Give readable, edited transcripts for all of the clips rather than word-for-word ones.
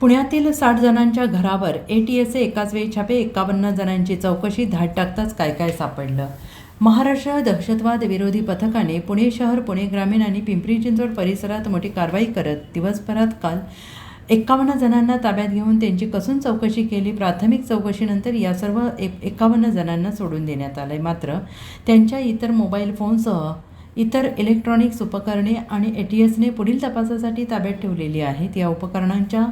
पुण्यातील 60 जणांच्या घरावर ATSचे एकाच वेळी छापे, 51 जणांची चौकशी, धाड टाकताच काय काय सापडलं. महाराष्ट्र दहशतवाद विरोधी पथकाने पुणे शहर, पुणे ग्रामीण आणि पिंपरी चिंचवड परिसरात मोठी कारवाई करत दिवसभरात काल 51 जणांना ताब्यात घेऊन त्यांची कसून चौकशी केली. प्राथमिक चौकशीनंतर या सर्व 51 जणांना सोडून देण्यात आले. मात्र त्यांच्या इतर मोबाईल फोनसह इतर इलेक्ट्रॉनिक्स उपकरणे आणि ATSने पुढील तपासासाठी ताब्यात ठेवलेली आहेत. या उपकरणांच्या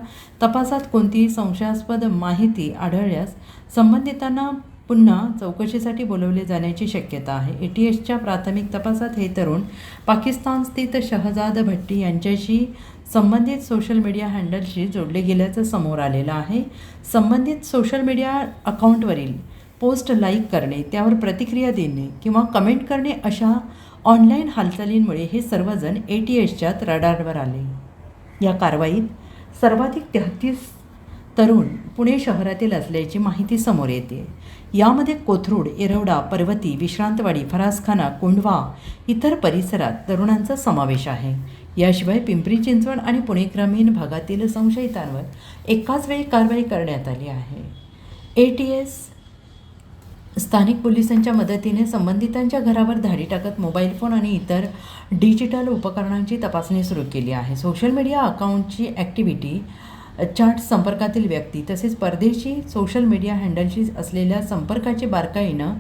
तपासात कोणतीही संशयास्पद माहिती आढळल्यास संबंधितांना पुन्हा चौकशीसाठी बोलवले जाण्याची शक्यता आहे. ATSच्या प्राथमिक तपासात हे तरुण पाकिस्तानस्थित शहजाद भट्टी यांच्याशी संबंधित सोशल मीडिया हँडलशी जोडले गेल्याचं समोर आलेलं आहे. संबंधित सोशल मीडिया अकाउंटवरील पोस्ट लाईक करणे, त्यावर प्रतिक्रिया देणे किंवा कमेंट करणे अशा ऑनलाईन हालचालींमुळे हे सर्वजण ATSच्या रडारवर आले. या कारवाईत सर्वाधिक 33 तरुण पुणे शहरातील असल्याची माहिती समोर येते. यामध्ये कोथरूड, येरवडा, पर्वती, विश्रांतवाडी, फरासखाना, कोंढवा इतर परिसरात तरुणांचा समावेश आहे. याशिवाय पिंपरी चिंचवड आणि पुणे ग्रामीण भागातील संशयितांवर एकाच वेळी कारवाई करण्यात आली आहे. ATS स्थानिक पोलिसांच्या मदतीने संबंधितांच्या घरावर धाडी टाकत मोबाईल फोन आणि इतर डिजिटल उपकरणांची तपासणी सुरू केली आहे. सोशल मीडिया अकाउंटची ॲक्टिव्हिटी, चॅट, संपर्कातील व्यक्ती तसेच परदेशी सोशल मीडिया हँडलशी असलेल्या संपर्काची बारकाईनं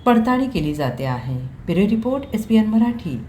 पडताळणी केली जाते आहे. Bureau report, SBN Marathi.